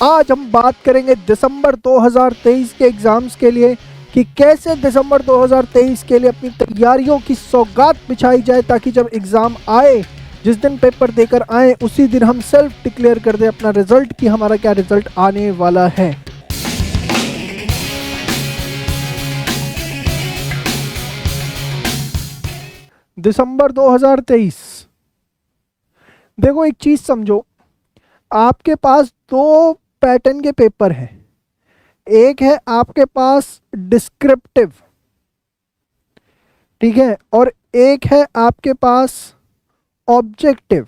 आज हम बात करेंगे दिसंबर 2023 के एग्ज़ाम्स के लिए कि कैसे दिसंबर 2023 के लिए अपनी तैयारियों की सौगात बिछाई जाए ताकि जब एग्ज़ाम आए, जिस दिन पेपर देकर आए उसी दिन हम सेल्फ डिक्लेयर कर दें अपना रिजल्ट कि हमारा क्या रिजल्ट आने वाला है। दिसंबर 2023। देखो एक चीज़ समझो, आपके पास दो पैटर्न के पेपर हैं। एक है आपके पास डिस्क्रिप्टिव, ठीक है, और एक है आपके पास ऑब्जेक्टिव।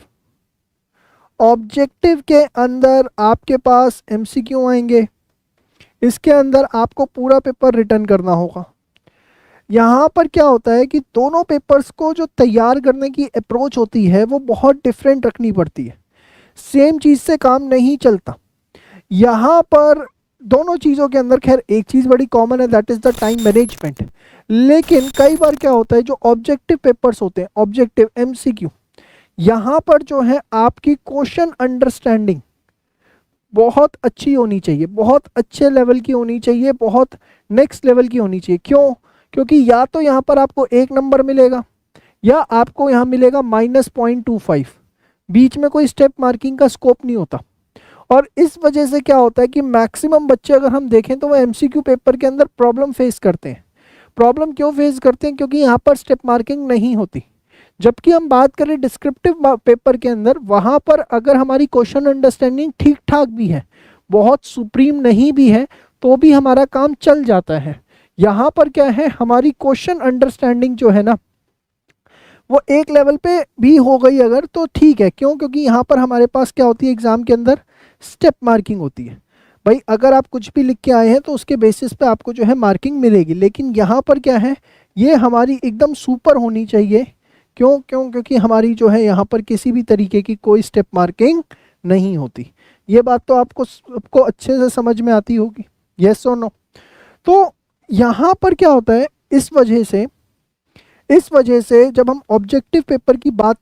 ऑब्जेक्टिव के अंदर आपके पास एमसीक्यू आएंगे, इसके अंदर आपको पूरा पेपर रिटर्न करना होगा। यहाँ पर क्या होता है कि दोनों पेपर्स को जो तैयार करने की अप्रोच होती है वो बहुत डिफरेंट रखनी पड़ती है। सेम चीज़ से काम नहीं चलता। यहाँ पर दोनों चीज़ों के अंदर खैर एक चीज़ बड़ी कॉमन है, that is the time management. लेकिन कई बार क्या होता है, जो ऑब्जेक्टिव पेपर्स होते हैं, ऑब्जेक्टिव एमसीक्यू, यहाँ पर जो है आपकी क्वेश्चन अंडरस्टैंडिंग बहुत अच्छी होनी चाहिए, बहुत अच्छे लेवल की होनी चाहिए, बहुत नेक्स्ट लेवल की होनी चाहिए। क्यों? क्योंकि या तो यहाँ पर आपको 1 नंबर मिलेगा या आपको यहाँ मिलेगा -0.25। बीच में कोई स्टेप मार्किंग का स्कोप नहीं होता। और इस वजह से क्या होता है कि मैक्सिमम बच्चे अगर हम देखें तो वो एमसीक्यू पेपर के अंदर प्रॉब्लम फेस करते हैं। प्रॉब्लम क्यों फेस करते हैं? क्योंकि यहाँ पर स्टेप मार्किंग नहीं होती। जबकि हम बात करें डिस्क्रिप्टिव पेपर के अंदर, वहाँ पर अगर हमारी क्वेश्चन अंडरस्टैंडिंग ठीक ठाक भी है, बहुत सुप्रीम नहीं भी है, तो भी हमारा काम चल जाता है। यहाँ पर क्या है, हमारी क्वेश्चन अंडरस्टैंडिंग जो है ना वो एक लेवल पे भी हो गई अगर तो ठीक है। क्यों? क्योंकि यहाँ पर हमारे पास क्या होती है, एग्जाम के अंदर स्टेप मार्किंग होती है। भाई अगर आप कुछ भी लिख के आए हैं तो उसके बेसिस पे आपको जो है मार्किंग मिलेगी। लेकिन यहाँ पर क्या है, ये हमारी एकदम सुपर होनी चाहिए। क्यों? क्योंकि हमारी जो है यहाँ पर किसी भी तरीके की कोई स्टेप मार्किंग नहीं होती। ये बात तो आपको अच्छे से समझ में आती होगी, यस और नो? तो यहाँ पर क्या होता है, इस वजह से जब हम ऑब्जेक्टिव पेपर की बात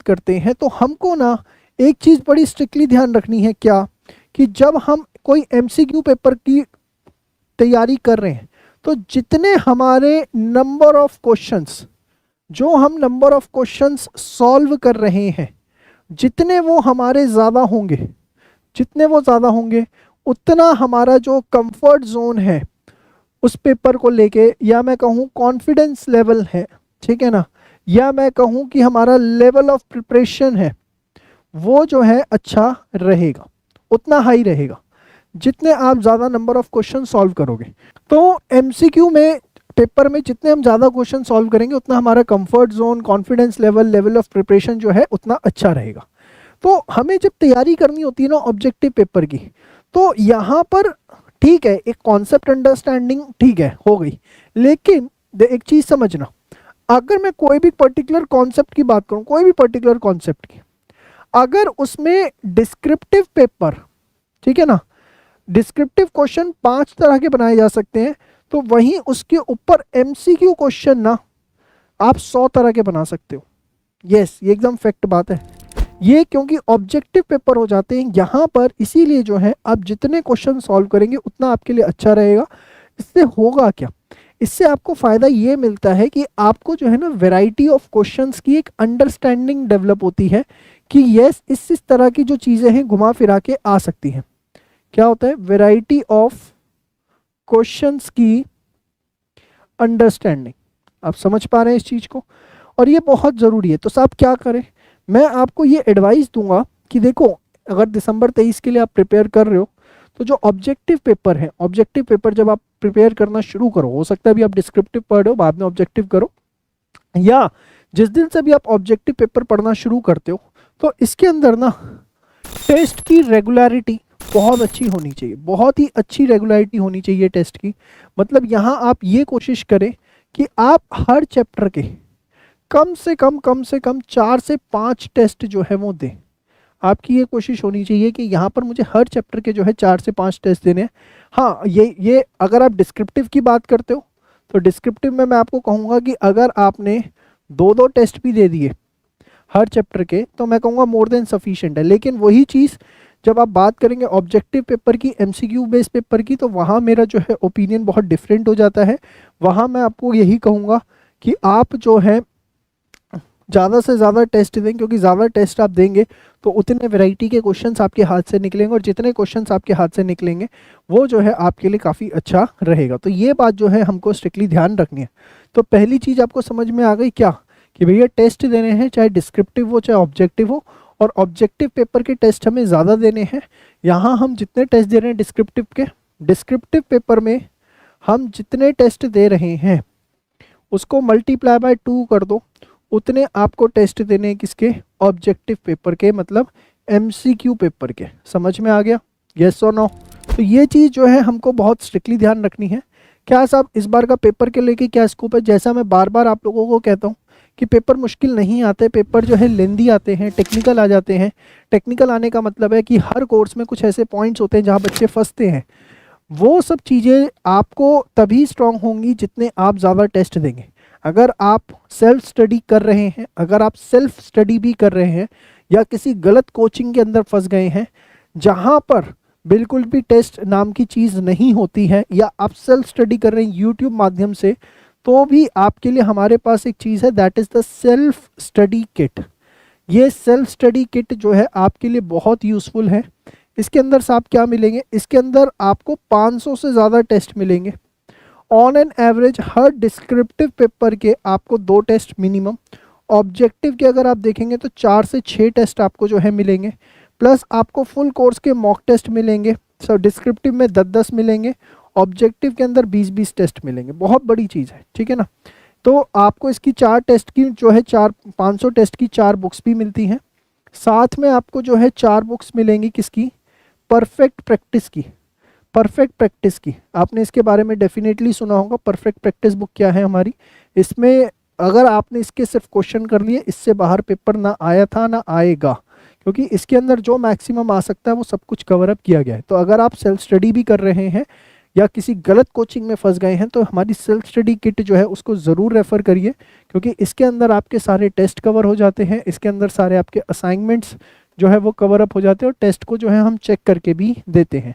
करते हैं तो हमको ना एक चीज़ बड़ी स्ट्रिक्टली ध्यान रखनी है। क्या? कि जब हम कोई एमसीक्यू पेपर की तैयारी कर रहे हैं तो जितने हमारे नंबर ऑफ क्वेश्चंस, जो हम नंबर ऑफ क्वेश्चंस सॉल्व कर रहे हैं, जितने वो ज़्यादा होंगे उतना हमारा जो कंफर्ट जोन है उस पेपर को लेके, या मैं कहूँ कॉन्फिडेंस लेवल है, ठीक है ना, या मैं कहूँ कि हमारा लेवल ऑफ प्रिपरेशन है, वो जो है अच्छा रहेगा, उतना हाई रहेगा जितने आप ज़्यादा नंबर ऑफ क्वेश्चन सॉल्व करोगे। तो एमसीक्यू में पेपर में जितने हम ज़्यादा क्वेश्चन सॉल्व करेंगे उतना हमारा comfort zone, confidence level of preparation जो है उतना अच्छा रहेगा। तो हमें जब तैयारी करनी होती है ना ऑब्जेक्टिव पेपर की, तो यहाँ पर ठीक है, एक कॉन्सेप्ट अंडरस्टैंडिंग ठीक है हो गई। लेकिन एक चीज़ समझना, अगर मैं कोई भी पर्टिकुलर कॉन्सेप्ट की बात करूँ, कोई भी पर्टिकुलर कॉन्सेप्ट की, अगर उसमें डिस्क्रिप्टिव पेपर, ठीक है ना, डिस्क्रिप्टिव क्वेश्चन 5 तरह के बनाए जा सकते हैं, तो वहीं उसके ऊपर एमसीक्यू क्वेश्चन ना आप 100 तरह के बना सकते हो। यस, ये एकदम फैक्ट बात है ये, क्योंकि ऑब्जेक्टिव पेपर हो जाते हैं यहाँ पर। इसीलिए जो है आप जितने क्वेश्चन सॉल्व करेंगे उतना आपके लिए अच्छा रहेगा। इससे होगा क्या, इससे आपको फ़ायदा ये मिलता है कि आपको जो है ना वैरायटी ऑफ क्वेश्चंस की एक अंडरस्टैंडिंग डेवलप होती है कि यस इस तरह की जो चीज़ें हैं घुमा फिरा के आ सकती हैं। क्या होता है? वैरायटी ऑफ क्वेश्चंस की अंडरस्टैंडिंग। आप समझ पा रहे हैं इस चीज़ को? और ये बहुत ज़रूरी है। तो साहब क्या करें? मैं आपको ये एडवाइस दूंगा कि देखो, अगर दिसंबर 23 के लिए आप प्रिपेयर कर रहे हो तो जो ऑब्जेक्टिव पेपर है, ऑब्जेक्टिव पेपर जब आप प्रिपेयर करना शुरू करो, हो सकता है अभी आप डिस्क्रिप्टिव पढ़ रहे हो, बाद में ऑब्जेक्टिव करो, या जिस दिन से भी आप ऑब्जेक्टिव पेपर पढ़ना शुरू करते हो, तो इसके अंदर ना टेस्ट की रेगुलरिटी बहुत अच्छी होनी चाहिए, बहुत ही अच्छी रेगुलरिटी होनी चाहिए टेस्ट की। मतलब यहाँ आप ये कोशिश करें कि आप हर चैप्टर के कम से कम 4 से 5 टेस्ट जो है वो दें। आपकी ये कोशिश होनी चाहिए कि यहाँ पर मुझे हर चैप्टर के जो है 4 से 5 टेस्ट देने हैं। हाँ, ये अगर आप डिस्क्रिप्टिव की बात करते हो तो डिस्क्रिप्टिव में मैं आपको कहूँगा कि अगर आपने 2 टेस्ट भी दे दिए हर चैप्टर के, तो मैं कहूँगा मोर देन सफिशिएंट है। लेकिन वही चीज़ जब आप बात करेंगे ऑब्जेक्टिव पेपर की, एमसीक्यू बेस्ड पेपर की, तो वहाँ मेरा जो है ओपिनियन बहुत डिफरेंट हो जाता है। वहाँ मैं आपको यही कहूँगा कि आप जो है ज़्यादा से ज़्यादा टेस्ट दें, क्योंकि ज़्यादा टेस्ट आप देंगे तो उतने वैरायटी के क्वेश्चंस आपके हाथ से निकलेंगे, और जितने क्वेश्चंस आपके हाथ से निकलेंगे वो जो है आपके लिए काफ़ी अच्छा रहेगा। तो ये बात जो है हमको स्ट्रिक्टली ध्यान रखनी है। तो पहली चीज़ आपको समझ में आ गई क्या, कि भैया टेस्ट देने हैं, चाहे डिस्क्रिप्टिव हो चाहे ऑब्जेक्टिव हो, और ऑब्जेक्टिव पेपर के टेस्ट हमें ज़्यादा देने हैं। यहाँ हम जितने टेस्ट दे रहे हैं डिस्क्रिप्टिव पेपर में हम जितने टेस्ट दे रहे हैं उसको मल्टीप्लाई बाय 2 कर दो, उतने आपको टेस्ट देने हैं किसके, ऑब्जेक्टिव पेपर के, मतलब एमसीक्यू पेपर के। समझ में आ गया, यस और नो? तो ये चीज़ जो है हमको बहुत स्ट्रिक्टली ध्यान रखनी है। क्या साहब इस बार का पेपर के लेके क्या स्कोप है? जैसा मैं बार बार आप लोगों को कहता हूँ कि पेपर मुश्किल नहीं आते, पेपर जो है लेंदी आते हैं, टेक्निकल आ जाते हैं। टेक्निकल आने का मतलब है कि हर कोर्स में कुछ ऐसे पॉइंट्स होते हैं जहाँ बच्चे फंसते हैं। वो सब चीज़ें आपको तभी स्ट्रांग होंगी जितने आप ज़्यादा टेस्ट देंगे। अगर आप सेल्फ स्टडी कर रहे हैं, अगर आप सेल्फ स्टडी भी कर रहे हैं, या किसी गलत कोचिंग के अंदर फंस गए हैं जहाँ पर बिल्कुल भी टेस्ट नाम की चीज़ नहीं होती है, या आप सेल्फ स्टडी कर रहे हैं यूट्यूब माध्यम से, तो भी आपके लिए हमारे पास एक चीज़ है, that is the self study kit. ये सेल्फ स्टडी किट जो है आपके लिए बहुत यूज़फुल है। इसके अंदर साहब क्या मिलेंगे, इसके अंदर आपको 500 से ज़्यादा टेस्ट मिलेंगे on an average. Her descriptive paper के आपको 2 टेस्ट मिनिमम, ऑब्जेक्टिव के अगर आप देखेंगे तो 4 से 6 टेस्ट आपको जो है मिलेंगे, प्लस आपको फुल कोर्स के मॉक टेस्ट मिलेंगे। सो डिस्क्रिप्टिव में 10-10 मिलेंगे, ऑब्जेक्टिव के अंदर 20-20 टेस्ट मिलेंगे। बहुत बड़ी चीज़ है, ठीक है ना? तो आपको इसकी 4 टेस्ट की जो है 500 टेस्ट की 4 बुक्स भी मिलती हैं। साथ में आपको जो है 4 बुक्स मिलेंगी किसकी, परफेक्ट प्रैक्टिस की। परफेक्ट प्रैक्टिस की आपने इसके बारे में डेफिनेटली सुना होगा। परफेक्ट प्रैक्टिस बुक क्या है हमारी, इसमें अगर आपने इसके सिर्फ क्वेश्चन कर लिए, इससे बाहर पेपर ना आया था ना आएगा, क्योंकि इसके अंदर जो मैक्सिमम आ सकता है वो सब कुछ कवर अप किया गया है। तो अगर आप सेल्फ स्टडी भी कर रहे हैं या किसी गलत कोचिंग में फंस गए हैं, तो हमारी सेल्फ स्टडी किट जो है उसको ज़रूर रेफ़र करिए, क्योंकि इसके अंदर आपके सारे टेस्ट कवर हो जाते हैं, इसके अंदर सारे आपके असाइनमेंट्स जो है वो कवर अप हो जाते हैं, और टेस्ट को जो है हम चेक करके भी देते हैं।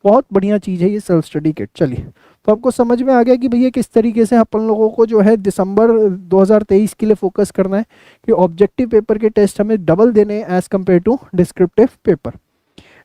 बहुत बढ़िया चीज़ है ये सेल्फ स्टडी किट। चलिए, तो आपको समझ में आ गया कि भैया किस तरीके से अपन लोगों को जो है दिसंबर 2023 के लिए फोकस करना है, कि ऑब्जेक्टिव पेपर के टेस्ट हमें डबल देने हैं as compared to descriptive paper.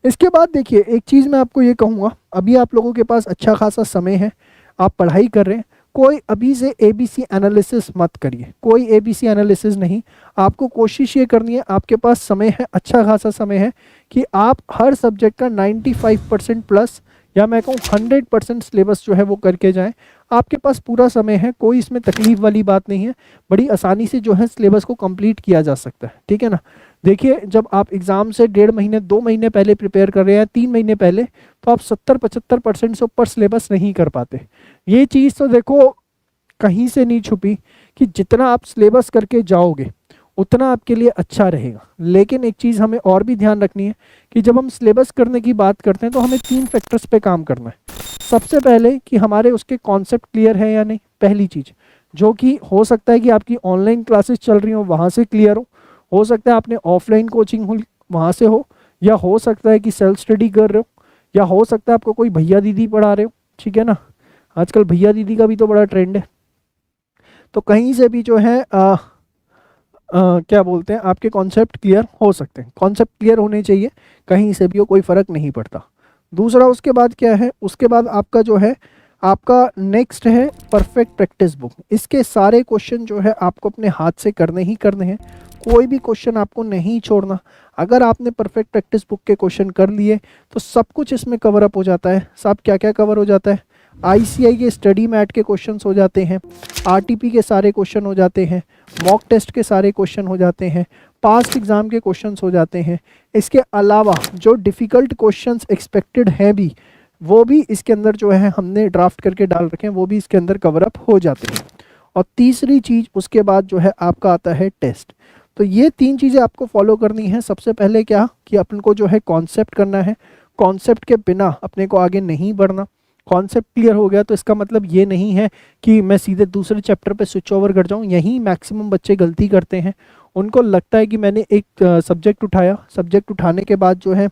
इसके बाद देखिए, एक चीज़ मैं आपको ये कहूँगा, अभी आप लोगों के पास अच्छा खासा समय है, आप पढ़ाई कर रहे हैं, कोई अभी से ABC एनालिसिस मत करिए, कोई ABC एनालिसिस नहीं। आपको कोशिश ये करनी है, आपके पास समय है, अच्छा खासा समय है, कि आप हर सब्जेक्ट का 95% प्लस, या मैं कहूँ 100% सिलेबस जो है वो करके जाएं। आपके पास पूरा समय है, कोई इसमें तकलीफ वाली बात नहीं है, बड़ी आसानी से जो है सिलेबस को कंप्लीट किया जा सकता है, ठीक है ना? देखिए, जब आप एग्ज़ाम से 1.5 महीने 2 महीने पहले प्रिपेयर कर रहे हैं, 3 महीने पहले, तो आप 70-75% से ऊपर सिलेबस नहीं कर पाते। ये चीज़ तो देखो कहीं से नहीं छुपी, कि जितना आप सिलेबस करके जाओगे उतना आपके लिए अच्छा रहेगा। लेकिन एक चीज़ हमें और भी ध्यान रखनी है, कि जब हम सिलेबस करने की बात करते हैं तो हमें 3 फैक्टर्स पे काम करना है। सबसे पहले कि हमारे उसके कॉन्सेप्ट क्लियर है या नहीं, पहली चीज़, जो कि हो सकता है कि आपकी ऑनलाइन क्लासेस चल रही हो वहाँ से क्लियर हो सकता है आपने ऑफलाइन कोचिंग हो वहाँ से या हो सकता है कि सेल्फ स्टडी कर रहे हो, या हो सकता है आपको कोई भैया दीदी पढ़ा रहे हो, ठीक है ना? आजकल भैया दीदी का भी तो बड़ा ट्रेंड है। तो कहीं से भी जो है क्या बोलते हैं, आपके कॉन्सेप्ट क्लियर हो सकते हैं, कॉन्सेप्ट क्लियर होने चाहिए, कहीं से भी हो, कोई फ़र्क नहीं पड़ता। दूसरा उसके बाद क्या है, उसके बाद आपका जो है, आपका नेक्स्ट है परफेक्ट प्रैक्टिस बुक। इसके सारे क्वेश्चन जो है आपको अपने हाथ से करने ही करने हैं, कोई भी क्वेश्चन आपको नहीं छोड़ना। अगर आपने परफेक्ट प्रैक्टिस बुक के क्वेश्चन कर लिए तो सब कुछ इसमें कवर अप हो जाता है। साहब क्या क्या कवर हो जाता है, ICI के स्टडी मैट के क्वेश्चंस हो जाते हैं, RTP के सारे क्वेश्चन हो जाते हैं, मॉक टेस्ट के सारे क्वेश्चन हो जाते हैं, पास्ट एग्ज़ाम के क्वेश्चंस हो जाते हैं। इसके अलावा जो डिफ़िकल्ट क्वेश्चंस एक्सपेक्टेड हैं भी, वो भी इसके अंदर जो है हमने ड्राफ्ट करके डाल रखे हैं, वो भी इसके अंदर कवर अप हो जाते हैं। और तीसरी चीज़ उसके बाद जो है आपका आता है टेस्ट। तो ये 3 चीज़ें आपको फॉलो करनी है। सबसे पहले क्या, कि अपन को जो है कॉन्सेप्ट करना है, कॉन्सेप्ट के बिना अपने को आगे नहीं बढ़ना। कॉन्सेप्ट क्लियर हो गया तो इसका मतलब ये नहीं है कि मैं सीधे दूसरे चैप्टर पे स्विच ओवर कर जाऊँ। यहीं मैक्सिमम बच्चे गलती करते हैं, उनको लगता है कि मैंने एक सब्जेक्ट उठाया, सब्जेक्ट उठाने के बाद जो है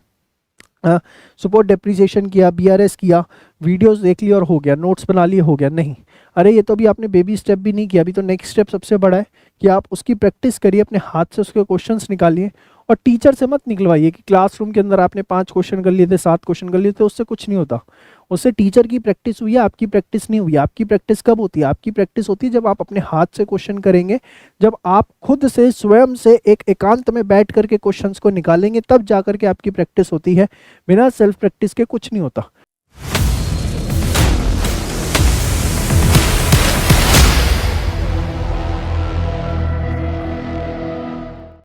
सपोर्ट डेप्रिसिएशन किया, बीआरएस किया, वीडियोस देख ली और हो गया, नोट्स बना लिए हो गया, नहीं। अरे ये तो अभी आपने बेबी स्टेप भी नहीं किया, अभी तो नेक्स्ट स्टेप सबसे बड़ा है कि आप उसकी प्रैक्टिस करिए, अपने हाथ से उसके क्वेश्चंस निकालिए। और टीचर से मत निकलवाइए कि क्लासरूम के अंदर आपने 5 क्वेश्चन कर लिए थे, 7 क्वेश्चन कर लिए थे, उससे कुछ नहीं होता। उससे टीचर की प्रैक्टिस हुई है, आपकी प्रैक्टिस नहीं हुई है। आपकी प्रैक्टिस कब होती है? आपकी प्रैक्टिस होती है जब आप अपने हाथ से क्वेश्चन करेंगे, जब आप खुद से स्वयं से एक एकांत में बैठ करके क्वेश्चंस को निकालेंगे, तब जा करके आपकी प्रैक्टिस होती है। बिना सेल्फ प्रैक्टिस के कुछ नहीं होता।